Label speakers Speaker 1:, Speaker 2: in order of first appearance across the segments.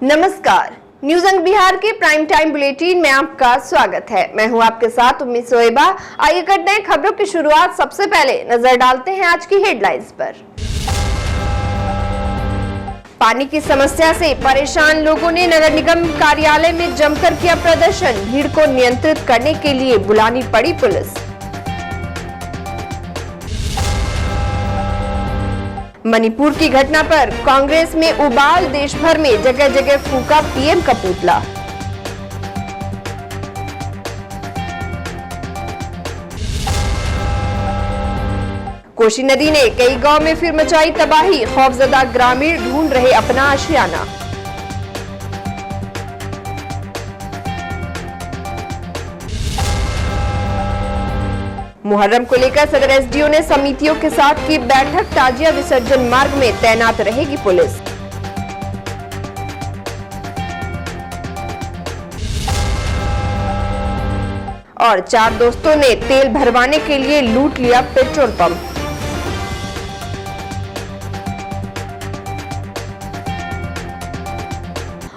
Speaker 1: नमस्कार, न्यूज अंग बिहार के प्राइम टाइम बुलेटिन में आपका स्वागत है। मैं हूं आपके साथ उम्मीद सोएबा। आइए करते हैं खबरों की शुरुआत। सबसे पहले नजर डालते हैं आज की हेडलाइंस पर। पानी की समस्या से परेशान लोगों ने नगर निगम कार्यालय में जमकर किया प्रदर्शन। भीड़ को नियंत्रित करने के लिए बुलानी पड़ी पुलिस। मणिपुर की घटना पर कांग्रेस में उबाल, देश भर में जगह जगह फूका पीएम का पुतला। कोसी नदी ने कई गांव में फिर मचाई तबाही। खौफजदा ग्रामीण ढूंढ रहे अपना आशियाना। मुहर्रम को लेकर सदर एसडीओ ने समितियों के साथ की बैठक। ताजिया विसर्जन मार्ग में तैनात रहेगी पुलिस। और 4 दोस्तों ने तेल भरवाने के लिए लूट लिया पेट्रोल पंप।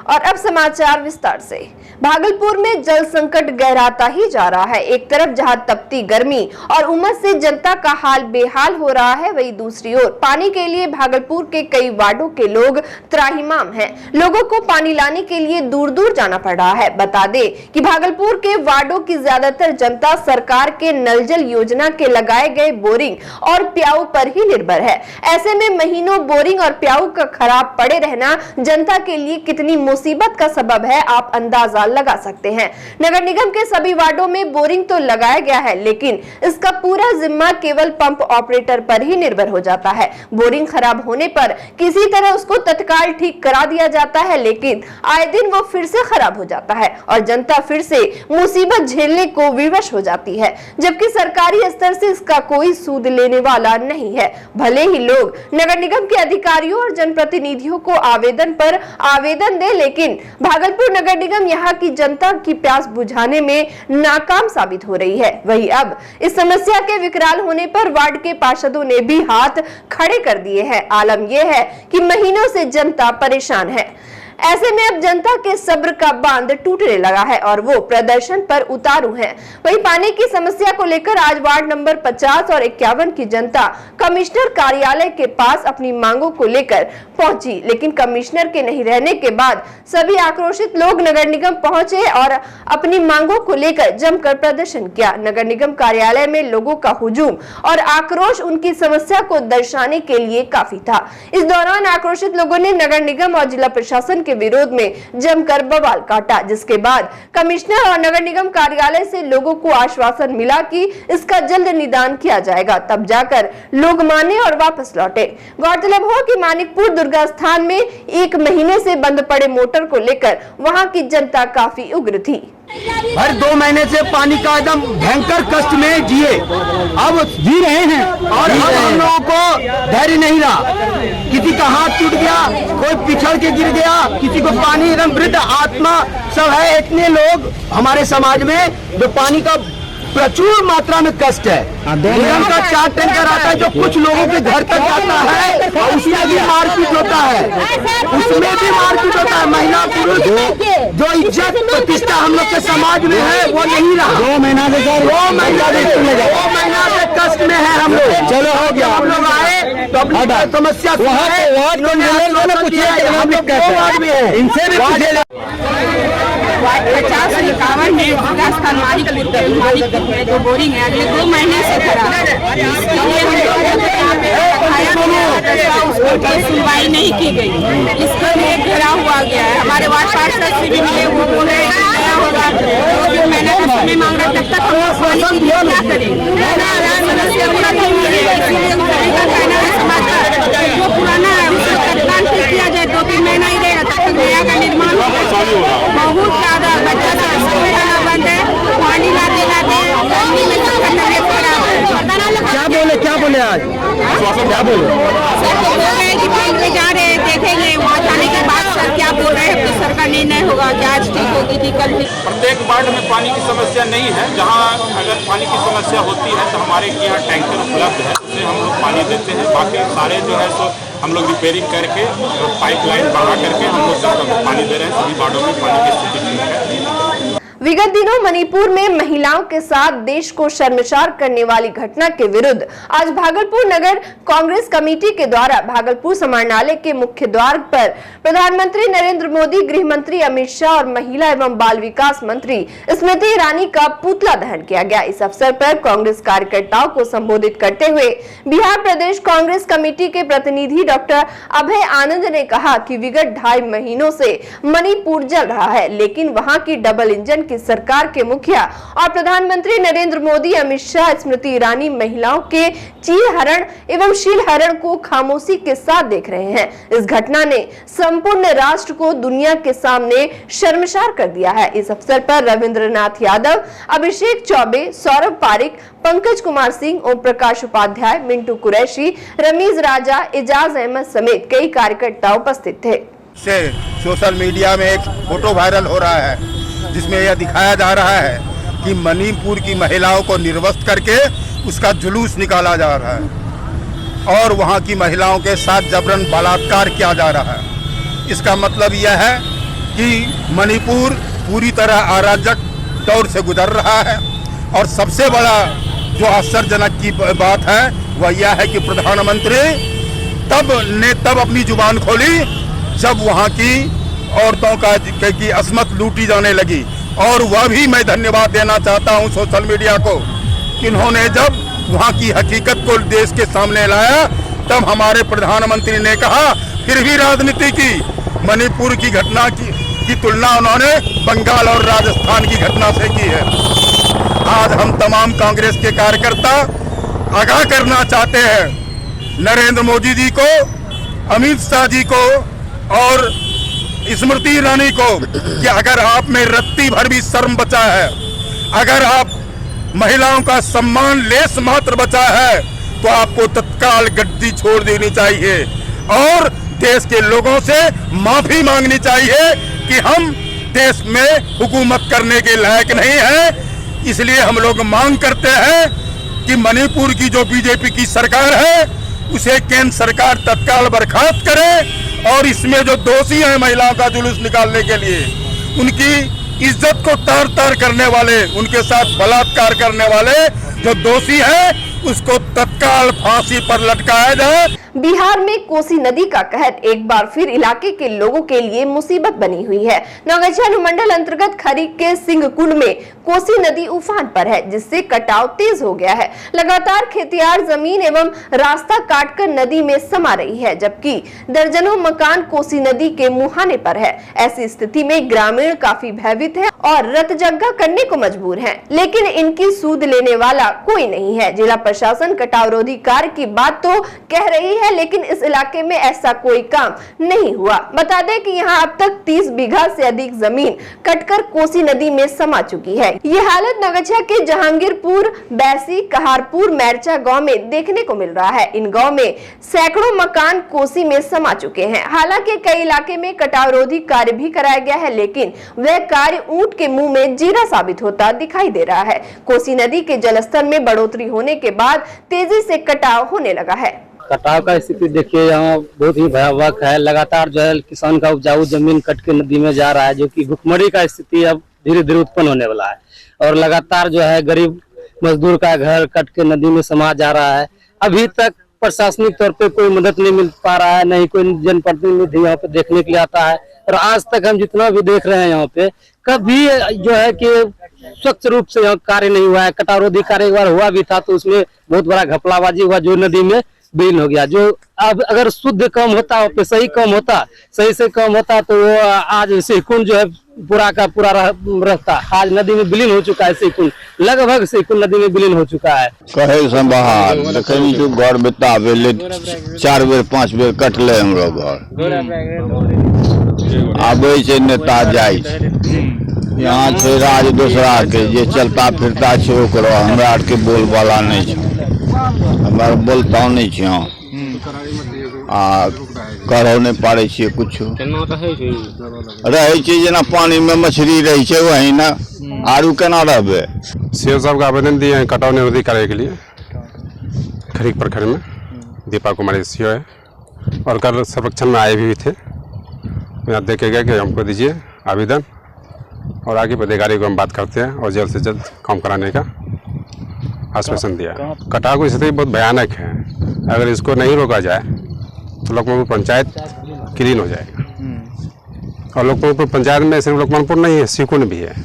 Speaker 1: और अब समाचार विस्तार से। भागलपुर में जल संकट गहराता ही जा रहा है। एक तरफ जहां तपती गर्मी और उमस से जनता का हाल बेहाल हो रहा है, वहीं दूसरी ओर पानी के लिए भागलपुर के कई वार्डों के लोग त्राहिमाम हैं। लोगों को पानी लाने के लिए दूर दूर जाना पड़ रहा है। बता दें कि भागलपुर के वार्डों की ज्यादातर जनता सरकार के नल जल योजना के लगाए गए बोरिंग और प्याऊ पर ही निर्भर है। ऐसे में महीनों बोरिंग और प्याऊ का खराब पड़े रहना जनता के लिए कितनी मुसीबत का सबब है, आप अंदाजा लगा सकते हैं। नगर निगम के सभी वार्डों में बोरिंग तो लगाया गया है, लेकिन इसका पूरा जिम्मा केवल पंप ऑपरेटर पर ही निर्भर हो जाता है। बोरिंग खराब होने पर किसी तरह उसको तत्काल ठीक करा दिया जाता है, लेकिन आए दिन वो फिर से खराब हो जाता है और जनता फिर से मुसीबत झेलने को विवश हो जाती है, जबकि सरकारी स्तर से इसका कोई सूद लेने वाला नहीं है। भले ही लोग नगर निगम के अधिकारियों और जनप्रतिनिधियों को आवेदन पर आवेदन दे, लेकिन भागलपुर नगर निगम यहाँ की जनता की प्यास बुझाने में नाकाम साबित हो रही है। वहीं अब इस समस्या के विकराल होने पर वार्ड के पार्षदों ने भी हाथ खड़े कर दिए हैं। आलम यह है कि महीनों से जनता परेशान है। ऐसे में अब जनता के सब्र का बांध टूटने लगा है और वो प्रदर्शन पर उतारू हैं। वहीं पानी की समस्या को लेकर आज वार्ड नंबर 50 और 51 की जनता कमिश्नर कार्यालय के पास अपनी मांगों को लेकर पहुंची, लेकिन कमिश्नर के नहीं रहने के बाद सभी आक्रोशित लोग नगर निगम पहुंचे और अपनी मांगों को लेकर जमकर प्रदर्शन किया। नगर निगम कार्यालय में लोगों का हुजूम और आक्रोश उनकी समस्या को दर्शाने के लिए काफी था। इस दौरान आक्रोशित लोगों ने नगर निगम और जिला प्रशासन के विरोध में जमकर बवाल काटा, जिसके बाद कमिश्नर और नगर निगम कार्यालय से लोगों को आश्वासन मिला कि इसका जल्द निदान किया जाएगा, तब जाकर लोग माने और वापस लौटे। गौरतलब हो कि मानिकपुर दुर्गा स्थान में 1 महीने से बंद पड़े मोटर को लेकर वहां की जनता काफी उग्र थी।
Speaker 2: हर 2 महीने से पानी का एकदम भयंकर कष्ट में जिए, अब जी रहे हैं और अब हम लोगों को धैर्य नहीं रहा। किसी का हाथ टूट गया, कोई पिछड़ के गिर गया, किसी को पानी एकदम वृद्ध आत्मा सब है। इतने लोग हमारे समाज में जो पानी का प्रचुर मात्रा में कष्ट है। निगम का 4 टैंकर आता है जो कुछ लोगों के घर तक जाता है और उसमें भी मारपीट होता है, महिला पुरुष जो इज्जत प्रतिष्ठा हम लोग के समाज में है वो नहीं रहा। 2 महीना से 2 महीना से कष्ट में है हम लोग। चलो हो गया, हम लोग आए तो अपनी समस्या इनसे भी पूछे।
Speaker 3: 50 और 51 है दुर्गा स्थान मानिकपुर में जो बोरिंग है अगले 2 महीने से खराब है। उसकी सुनवाई नहीं की गई, इसके लिए घेरा हुआ गया है। हमारे वार्ड पार्षद से भी मिले, वो बोल रहे हैं क्या होगा, 2 महीने का समय मांग रहे, तब तक हम पानी के लिए क्या करें। समस्या पूरा नहीं मिलेगा, इसीलिए का कहना है समाज का जो पुराना है उसे तत्काल ठीक किया जाए। 2-3 महीना ही रहेगा, तब तक नया का निर्माण बहुत ज्यादा बच्चा सब स्कूल जाना बंद है, पानी लाते गर्मी में
Speaker 2: क्या बोले आज क्या बोले
Speaker 3: कि बैंक में जा रहे हैं, देखेंगे वहाँ जाने के बाद सर क्या बोल रहे हैं, तो सर का निर्णय होगा कि आज ठीक होगी कि कल ठीक।
Speaker 4: प्रत्येक वार्ड में पानी की समस्या नहीं है, जहाँ अगर पानी की समस्या होती है तो हमारे यहाँ टैंकर उपलब्ध है, उससे हम लोग पानी देते हैं। बाकी सारे जो है सो हम लोग रिपेयरिंग करके पाइपलाइन बढ़ा करके हम लोग सब पानी दे रहे हैं। सभी वार्डों में पानी की स्थिति ठीक है।
Speaker 1: विगत दिनों मणिपुर में महिलाओं के साथ देश को शर्मसार करने वाली घटना के विरुद्ध आज भागलपुर नगर कांग्रेस कमेटी के द्वारा भागलपुर समाहरणालय के मुख्य द्वार पर प्रधानमंत्री नरेंद्र मोदी, गृह मंत्री अमित शाह और महिला एवं बाल विकास मंत्री स्मृति ईरानी का पुतला दहन किया गया। इस अवसर पर कांग्रेस कार्यकर्ताओं को संबोधित करते हुए बिहार प्रदेश कांग्रेस कमेटी के प्रतिनिधि डॉक्टर अभय आनंद ने कहा कि विगत 2.5 महीनों से मणिपुर जल रहा है, लेकिन वहां की डबल इंजन सरकार के मुखिया और प्रधानमंत्री नरेंद्र मोदी, अमित शाह, स्मृति ईरानी महिलाओं के चीरहरण एवं शीलहरण को खामोशी के साथ देख रहे हैं। इस घटना ने संपूर्ण राष्ट्र को दुनिया के सामने शर्मसार कर दिया है। इस अवसर पर रविंद्रनाथ यादव, अभिषेक चौबे, सौरभ पारिक, पंकज कुमार सिंह, ओम प्रकाश उपाध्याय, मिंटू कुरैशी, रमीज राजा, एजाज अहमद समेत कई कार्यकर्ता उपस्थित थे।
Speaker 5: सोशल मीडिया में एक फोटो वायरल हो रहा है जिसमें यह दिखाया जा रहा है कि मणिपुर की महिलाओं को निर्वस्त्र करके उसका जुलूस निकाला जा रहा है और वहां की महिलाओं के साथ जबरन बलात्कार किया जा रहा है। इसका मतलब यह है कि मणिपुर पूरी तरह अराजक दौर से गुजर रहा है और सबसे बड़ा जो आश्चर्यजनक की बात है वह यह है कि प्रधानमंत्री तब अपनी जुबान खोली जब वहां की औरतों की असमत लूटी जाने लगी। और वह भी मैं धन्यवाद देना चाहता हूं सोशल मीडिया को, इन्होंने जब वहां की हकीकत को देश के सामने लाया तब हमारे प्रधानमंत्री ने कहा फिर भी राजनीति की। मणिपुर की घटना की तुलना उन्होंने बंगाल और राजस्थान की घटना से की है। आज हम तमाम कांग्रेस के कार्यकर्ता आगाह करना चाहते हैं नरेंद्र मोदी जी को, अमित शाह जी को और स्मृति ईरानी को कि अगर आप में रत्ती भर भी शर्म बचा है, अगर आप महिलाओं का सम्मान लेस मात्र बचा है, तो आपको तत्काल गद्दी छोड़ देनी चाहिए और देश के लोगों से माफी मांगनी चाहिए कि हम देश में हुकूमत करने के लायक नहीं हैं। इसलिए हम लोग मांग करते हैं कि मणिपुर की जो बीजेपी की सरकार है उसे केंद्र सरकार तत्काल बर्खास्त करे और इसमें जो दोषी हैं महिलाओं का जुलूस निकालने के लिए उनकी इज्जत को तार तार करने वाले, उनके साथ बलात्कार करने वाले जो दोषी हैं उसको तत्काल फांसी पर लटकाया जाए।
Speaker 1: बिहार में कोसी नदी का कहर एक बार फिर इलाके के लोगों के लिए मुसीबत बनी हुई है। नौगछिया अनुमंडल अंतर्गत खरीक के सिंह कुंड में कोसी नदी उफान पर है, जिससे कटाव तेज हो गया है। लगातार खेतियार जमीन एवं रास्ता काटकर नदी में समा रही है, जबकि दर्जनों मकान कोसी नदी के मुहाने पर है। ऐसी स्थिति में ग्रामीण काफी भयभीत है और रतजग्गा करने को मजबूर हैं, लेकिन इनकी सूद लेने वाला कोई नहीं है। जिला प्रशासन कटाव रोधी कार्य की बात तो कह रही है, लेकिन इस इलाके में ऐसा कोई काम नहीं हुआ। बता दें कि यहाँ अब तक 30 बीघा से अधिक जमीन कटकर कोसी नदी में समा चुकी है। ये हालत नौगछिया के जहांगीरपुर, बैसी, कहारपुर, मैरचा गांव में देखने को मिल रहा है। इन गांव में सैकड़ों मकान कोसी में समा चुके हैं। हालांकि कई इलाके में कटाव रोधी कार्य भी कराया गया है, लेकिन वह कार्य ऊंट के मुंह में जीरा साबित होता दिखाई दे रहा है। कोसी नदी के जलस्तर में बढ़ोतरी होने के बाद तेजी से कटाव होने लगा है।
Speaker 6: कटाव का स्थिति देखिए यहाँ बहुत ही भयावह है। लगातार जो है किसान का उपजाऊ जमीन कट के नदी में जा रहा है, जो कि भुखमरी का स्थिति अब धीरे धीरे उत्पन्न होने वाला है। और लगातार जो है गरीब मजदूर का घर कट के नदी में समा जा रहा है। अभी तक प्रशासनिक तौर पे कोई मदद नहीं मिल पा रहा है, नहीं कोई जनप्रतिनिधि यहाँ पे देखने के लिए आता है। और आज तक हम जितना भी देख रहे हैं यहाँ पे कभी जो है कि स्वच्छ रूप से यहाँ कार्य नहीं हुआ है। कटाव रोधी कार्य एक बार हुआ भी था तो उसमें बहुत बड़ा घपलाबाजी हुआ, जो नदी में विलीन हो गया। जो अब अगर शुद्ध कम होता, सही कम होता, सही से कम होता तो वो आज सिकुंड जो है पूरा का पूरा रहता। आज नदी में विलीन हो चुका है सिकुंड, लगभग सिकुंड नदी में विलीन हो चुका है।
Speaker 7: कहे संभाल लेकिन जो घर बेता बेले 4 बेर 5 बेर कटले हमरो घर आबे छै नेता जाय यहाँ छै राज दूसरा के जे चलता फिरता छै ओकरो हमरा आर के बोल वाला नहीं छै, हमरा बोलता नहीं छै आ करो नहीं पारे छियै कुछो रहे छै जेना पानी में मछली रही छै वही ना आरू केना रहबे।
Speaker 8: सीओ साहब का आवेदन दिए हैं कटाव निरोधी कार्य के लिए खरीक प्रखंड में। दीपा कुमारी सीओ है और कल सर्वेक्षण में आए भी थे। यहाँ देखे गए कि हमको दीजिए आवेदन और आगे पदाधिकारी को हम बात करते हैं और जल्द से जल्द काम कराने का आश्वासन दिया। कटाव की स्थिति बहुत भयानक है। अगर इसको नहीं रोका जाए तो लखनऊ पंचायत क्लीन हो जाएगा। और लखनऊ पंचायत में सिर्फ लखनऊ नहीं है, सिकुन भी है।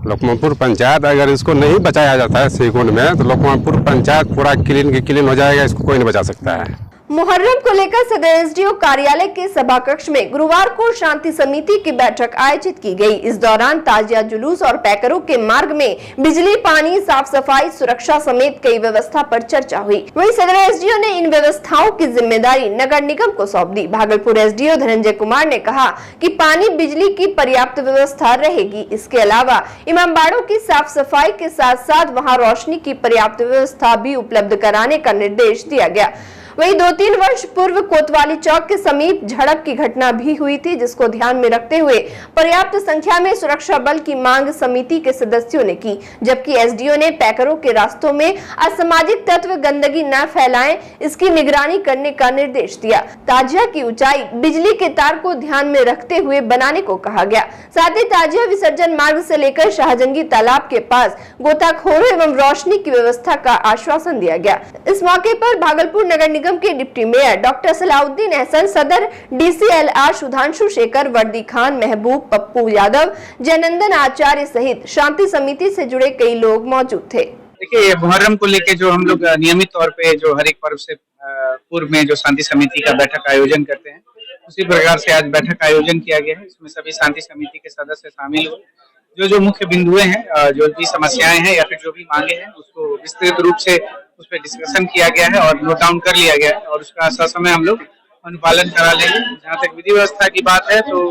Speaker 8: लखनऊ पंचायत अगर इसको नहीं बचाया जाता है सिकुन में तो लखनऊ पंचायत पूरा क्लीन हो जाएगा। इसको कोई नहीं बचा सकता है।
Speaker 1: मुहर्रम को लेकर सदर एसडीओ कार्यालय के सभा कक्ष में गुरुवार को शांति समिति की बैठक आयोजित की गई। इस दौरान ताजिया जुलूस और पैकरों के मार्ग में बिजली, पानी, साफ सफाई, सुरक्षा समेत कई व्यवस्था पर चर्चा हुई। वहीं सदर एसडीओ ने इन व्यवस्थाओं की जिम्मेदारी नगर निगम को सौंप दी। भागलपुर एसडीओ धनंजय कुमार ने कहा कि पानी, बिजली की पर्याप्त व्यवस्था रहेगी। इसके अलावा इमामबाड़ों की साफ सफाई के साथ साथ वहाँ रोशनी की पर्याप्त व्यवस्था भी उपलब्ध कराने का निर्देश दिया गया। वहीं 2-3 वर्ष पूर्व कोतवाली चौक के समीप झड़प की घटना भी हुई थी, जिसको ध्यान में रखते हुए पर्याप्त संख्या में सुरक्षा बल की मांग समिति के सदस्यों ने की। जबकि एसडीओ ने पैकरों के रास्तों में असामाजिक तत्व गंदगी न फैलाएं, इसकी निगरानी करने का निर्देश दिया। ताजिया की ऊंचाई बिजली के तार को ध्यान में रखते हुए बनाने को कहा गया। साथ ही ताजिया विसर्जन मार्ग से लेकर शाहजंगी तालाब के पास गोताखोरों एवं रोशनी की व्यवस्था का आश्वासन दिया गया। इस मौके पर भागलपुर नगर निगम के deputy mayor doctor Salauddin Ehsan, सदर डीसीएलआर सुधांशु शेखर, वर्दी खान, महबूब, पप्पू यादव, जयनंदन आचार्य सहित शांति समिति से जुड़े कई लोग मौजूद थे।
Speaker 9: देखिए, मुहर्रम को लेके जो हम लोग नियमित तौर पे जो हर एक पर्व से पूर्व में जो शांति समिति का बैठक का आयोजन करते हैं, उसी प्रकार से आज बैठक का आयोजन किया गया है। इसमें सभी शांति समिति के सदस्य शामिल हुए। जो मुख्य बिंदुएं हैं, जो भी समस्याएं हैं या फिर जो भी मांगे हैं, उसको विस्तृत रूप से उस पर डिस्कशन किया गया है और नोट डाउन कर लिया गया है और उसका ससमय हम लोग अनुपालन करा लेंगे। जहाँ तक विधि व्यवस्था की बात है तो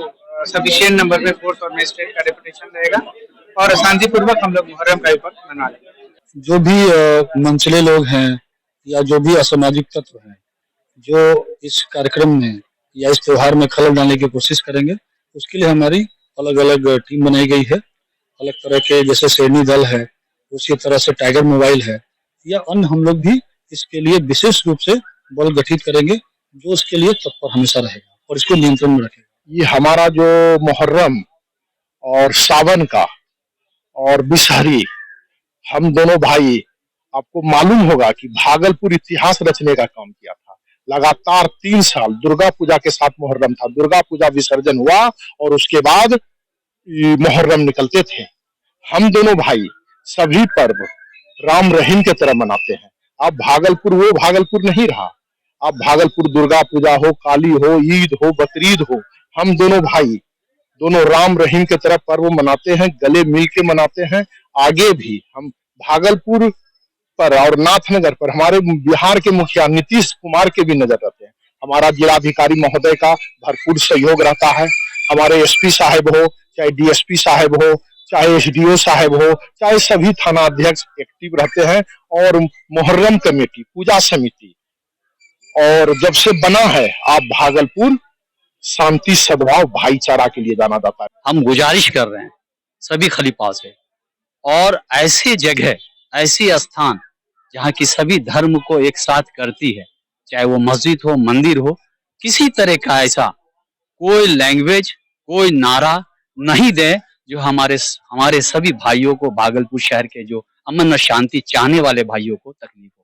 Speaker 9: सफिशिएंट नंबर में फोर्स और मजिस्ट्रेट का डेपुटेशन रहेगा और शांतिपूर्वक हम लोग मुहर्रम का पर्व मना लेंगे।
Speaker 10: जो भी मनचले लोग हैं या जो भी असामाजिक तत्व हैं जो इस कार्यक्रम में या इस त्योहार में खलल डालने की कोशिश करेंगे, उसके लिए हमारी अलग अलग टीम बनाई गई है। अलग तरह के जैसे सैनी दल है, उसी तरह से टाइगर मोबाइल है या अन्य हम लोग भी इसके लिए विशेष रूप से बल गठित करेंगे जो इसके लिए तत्पर हमेशा रहेगा और इसको नियंत्रण में रखेगा।
Speaker 11: ये हमारा जो मुहर्रम और सावन का और बिशहरी, हम दोनों भाई, आपको मालूम होगा कि भागलपुर इतिहास रचने का काम किया था। लगातार 3 साल दुर्गा पूजा के साथ मुहर्रम था। दुर्गा पूजा विसर्जन हुआ और उसके बाद मुहर्रम निकलते थे। हम दोनों भाई सभी पर्व राम रहीम के तरह मनाते हैं। अब भागलपुर वो भागलपुर नहीं रहा। अब भागलपुर दुर्गा पूजा हो, काली हो, ईद हो, बकरीद हो, हम दोनों भाई दोनों राम रहीम के तरह पर्व मनाते हैं, गले मिल के मनाते हैं। आगे भी हम भागलपुर पर और नाथनगर पर हमारे बिहार के मुखिया नीतीश कुमार के भी नजर रहते हैं। हमारा जिलाधिकारी महोदय का भरपूर सहयोग रहता है। हमारे एसपी साहब हो, चाहे डीएसपी साहब हो, चाहे एसडीओ साहब हो, चाहे सभी थाना अध्यक्ष एक्टिव रहते हैं। और मुहर्रम कमेटी, पूजा समिति और जब से बना है, आप भागलपुर शांति, सद्भाव, भाईचारा के लिए जाना जाता है।
Speaker 6: हम गुजारिश कर रहे हैं सभी खलीफा से और ऐसी जगह, ऐसी स्थान जहाँ की सभी धर्म को एक साथ करती है, चाहे वो मस्जिद हो, मंदिर हो, किसी तरह का ऐसा कोई लैंग्वेज, कोई नारा नहीं दे जो हमारे सभी भाइयों को, भागलपुर शहर के जो अमन और शांति चाहने वाले भाइयों को तकलीफ हो।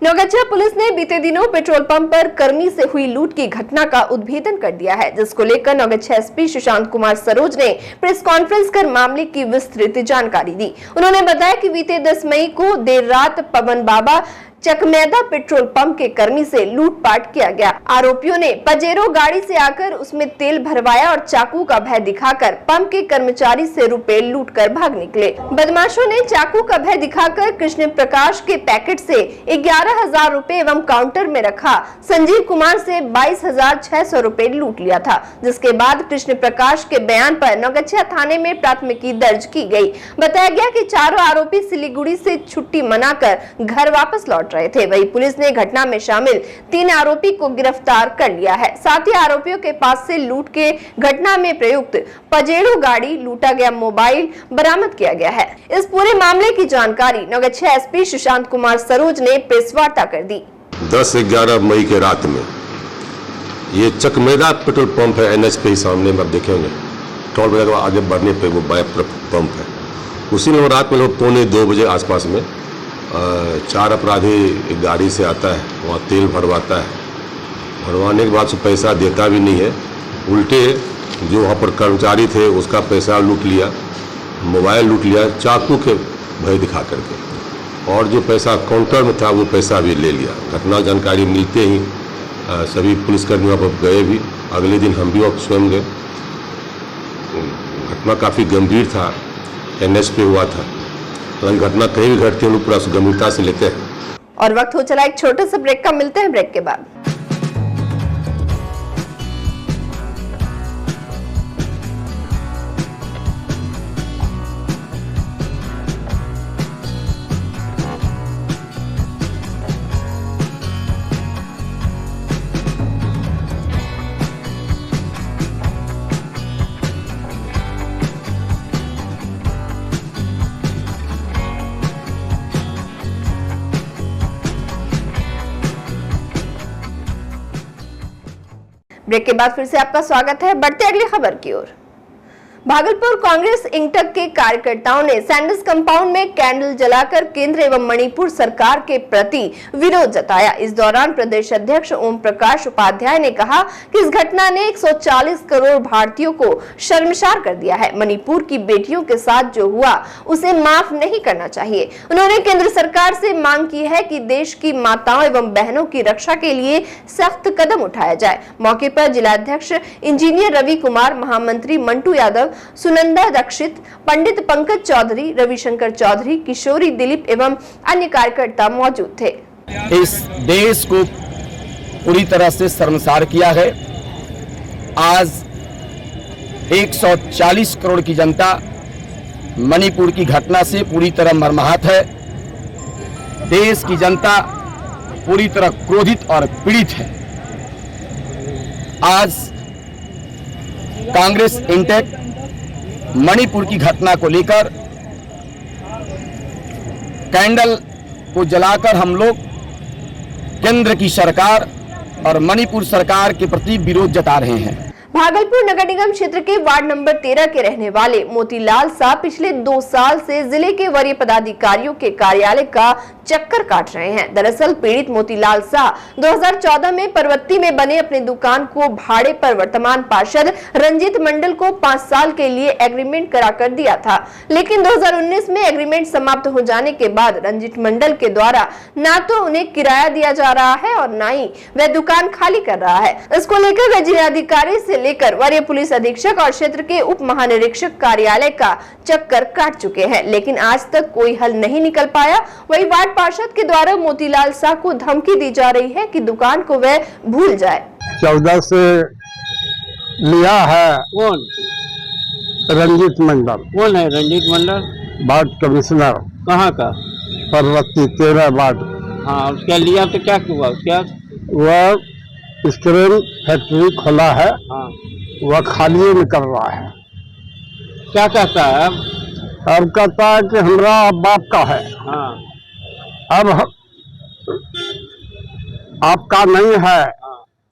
Speaker 1: नौगछिया पुलिस ने बीते दिनों पेट्रोल पंप पर कर्मी से हुई लूट की घटना का उद्भेदन कर दिया है, जिसको लेकर नौगछिया एसपी सुशांत कुमार सरोज ने प्रेस कॉन्फ्रेंस कर मामले की विस्तृत जानकारी दी। उन्होंने बताया कि बीते 10 मई को देर रात पवन बाबा चकमैदा पेट्रोल पंप के कर्मी से लूटपाट किया गया। आरोपियों ने पजेरो गाड़ी से आकर उसमें तेल भरवाया और चाकू का भय दिखाकर पंप के कर्मचारी से रुपए लूटकर भाग निकले। बदमाशों ने चाकू का भय दिखाकर कृष्ण प्रकाश के पैकेट से 11,000 रुपए एवं काउंटर में रखा संजीव कुमार से 22,600 रुपए लूट लिया था, जिसके बाद कृष्ण प्रकाश के बयान पर नौगछिया थाने में प्राथमिकी दर्ज की गई। बताया गया कि चारों आरोपी सिलीगुड़ी से छुट्टी मनाकर घर वापस लौट रहे थे। वही पुलिस ने घटना में शामिल 3 आरोपी को गिरफ्तार कर लिया है। साथ ही आरोपियों के पास से लूट के घटना में प्रयुक्त पजेरो गाड़ी, लूटा गया मोबाइल बरामद किया गया है। इस पूरे मामले की जानकारी नौगछिया एसपी सुशांत कुमार सरोज ने प्रेस वार्ता कर दी।
Speaker 12: 10-11 मई के रात में ये चकमेदा पेट्रोल पंप है, NH पे ही सामने में आप देखेंगे, टोल प्लाजा के आगे बढ़ने पे वो बाएं तरफ पंप है। उसी में रात में लोग 1:45 बजे आसपास में 4 अपराधी एक गाड़ी से आता है, वहाँ तेल भरवाता है। भरवाने के बाद से पैसा देता भी नहीं है, उल्टे जो वहाँ पर कर्मचारी थे उसका पैसा लूट लिया, मोबाइल लूट लिया चाकू के भय दिखा करके, और जो पैसा काउंटर में था वो पैसा भी ले लिया। घटना जानकारी मिलते ही सभी पुलिसकर्मी वहाँ पर गए भी। अगले दिन हम भी वहाँ स्वयं गए। घटना काफ़ी गंभीर था, NH पे हुआ था। घटना कहीं भी घटती है हम लोग पूरा गंभीरता से लेते हैं।
Speaker 1: और वक्त हो चला एक छोटे से ब्रेक का, मिलते हैं ब्रेक के बाद। ब्रेक के बाद फिर से आपका स्वागत है। बढ़ते अगली खबर की ओर। भागलपुर कांग्रेस इंटक के कार्यकर्ताओं ने सैंडल्स कंपाउंड में कैंडल जलाकर केंद्र एवं मणिपुर सरकार के प्रति विरोध जताया। इस दौरान प्रदेश अध्यक्ष ओम प्रकाश उपाध्याय ने कहा कि इस घटना ने 140 करोड़ भारतीयों को शर्मसार कर दिया है। मणिपुर की बेटियों के साथ जो हुआ उसे माफ नहीं करना चाहिए। उन्होंने केंद्र सरकार से मांग की है कि देश की माताओं एवं बहनों की रक्षा के लिए सख्त कदम उठाया जाए। मौके पर जिलाध्यक्ष इंजीनियर रवि कुमार, महामंत्री मंटू यादव, सुनंदा दक्षित, पंडित पंकज चौधरी, रविशंकर चौधरी, किशोरी दिलीप एवं अन्य कार्यकर्ता मौजूद थे।
Speaker 2: इस देश को पूरी तरह से शर्मसार किया है। आज 140 करोड़ की जनता मणिपुर की घटना से पूरी तरह मर्माहत है। देश की जनता पूरी तरह क्रोधित और पीड़ित है। आज कांग्रेस इंटेक मणिपुर की घटना को लेकर कैंडल को जलाकर हम लोग केंद्र की सरकार और मणिपुर सरकार के प्रति विरोध जता रहे हैं।
Speaker 1: भागलपुर नगर निगम क्षेत्र के वार्ड नंबर 13 के रहने वाले मोतीलाल शाह पिछले 2 साल से जिले के वरीय पदाधिकारियों के कार्यालय का चक्कर काट रहे हैं। दरअसल पीड़ित मोतीलाल शाह 2014 में परवत्ती में बने अपनी दुकान को भाड़े पर वर्तमान पार्षद रंजीत मंडल को 5 साल के लिए एग्रीमेंट करा कर दिया था, लेकिन 2019 में एग्रीमेंट समाप्त हो जाने के बाद रंजीत मंडल के द्वारा न तो उन्हें किराया दिया जा रहा है और न ही वह दुकान खाली कर रहा है। इसको लेकर वह जिलाधिकारी से लेकर वरीय पुलिस अधीक्षक और क्षेत्र के उप महानिरीक्षक कार्यालय का चक्कर काट चुके हैं, लेकिन आज तक कोई हल नहीं निकल पाया। वही वार्ड पार्षद के द्वारा मोतीलाल शाह को धमकी दी जा रही है कि दुकान को वह भूल जाए।
Speaker 13: 14 से लिया है।
Speaker 6: कौन?
Speaker 13: रंजीत मंडल।
Speaker 6: कौन है रंजीत मंडल?
Speaker 13: Ward commissioner.
Speaker 6: कहाँ का?
Speaker 13: परवत्ती 13 वार्ड।
Speaker 6: हाँ, उसका लिया तो क्या हुआ? क्या
Speaker 13: वह स्क्रीन फैक्ट्री खोला है।
Speaker 6: हाँ।
Speaker 13: वह खाली में कर रहा है।
Speaker 6: क्या कहता है?
Speaker 13: अब कहता है कि हमरा बाप का है।
Speaker 6: हाँ।
Speaker 13: अब आपका नहीं है।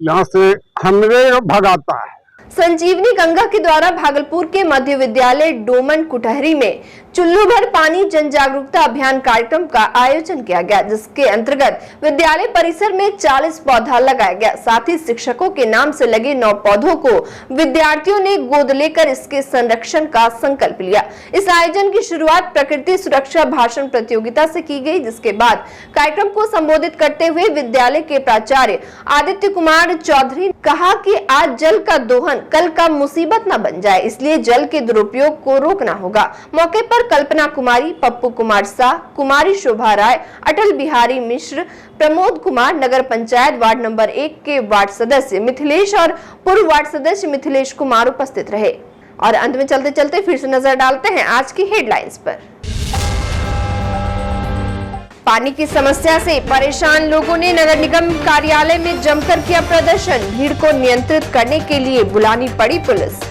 Speaker 13: यहाँ से हमरे भगाता है।
Speaker 1: संजीवनी गंगा के द्वारा भागलपुर के मध्य विद्यालय डोमन कुटहरी में चुल्लू भर पानी जन जागरूकता अभियान कार्यक्रम का आयोजन किया गया, जिसके अंतर्गत विद्यालय परिसर में 40 पौधा लगाया गया। साथ ही शिक्षकों के नाम से लगे 9 पौधों को विद्यार्थियों ने गोद लेकर इसके संरक्षण का संकल्प लिया। इस आयोजन की शुरुआत प्रकृति सुरक्षा भाषण प्रतियोगिता से की गई, जिसके बाद कार्यक्रम को संबोधित करते हुए विद्यालय के प्राचार्य आदित्य कुमार चौधरी ने कहा कि आज जल का दोहन कल का मुसीबत न बन जाए, इसलिए जल के दुरुपयोग को रोकना होगा। मौके पर कल्पना कुमारी, पप्पू कुमार शाह, कुमारी शोभा राय, अटल बिहारी मिश्र, प्रमोद कुमार, नगर पंचायत वार्ड नंबर 1 के वार्ड सदस्य मिथिलेश और पूर्व वार्ड सदस्य मिथिलेश कुमार उपस्थित रहे। और अंत में चलते चलते फिर से नजर डालते हैं आज की हेडलाइंस पर। पानी की समस्या से परेशान लोगों ने नगर निगम कार्यालय में जमकर किया प्रदर्शन। भीड़ को नियंत्रित करने के लिए बुलानी पड़ी पुलिस।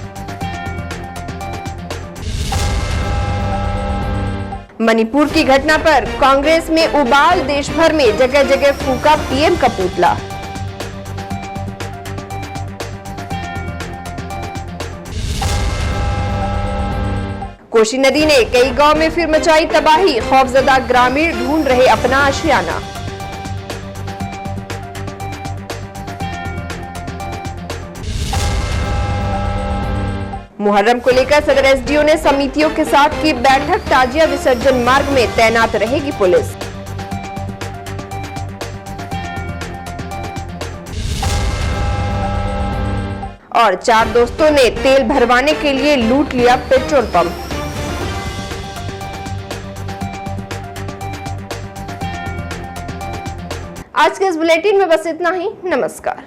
Speaker 1: मणिपुर की घटना पर कांग्रेस में उबाल, देश भर में जगह जगह फूका पीएम का पुतला। कोसी नदी ने कई गांव में फिर मचाई तबाही, खौफजदा ग्रामीण ढूंढ रहे अपना आशियाना। मुहर्रम को लेकर सदर एसडीओ ने समितियों के साथ की बैठक, ताजिया विसर्जन मार्ग में तैनात रहेगी पुलिस। और 4 दोस्तों ने तेल भरवाने के लिए लूट लिया पेट्रोल पंप। आज के इस बुलेटिन में बस इतना ही। नमस्कार।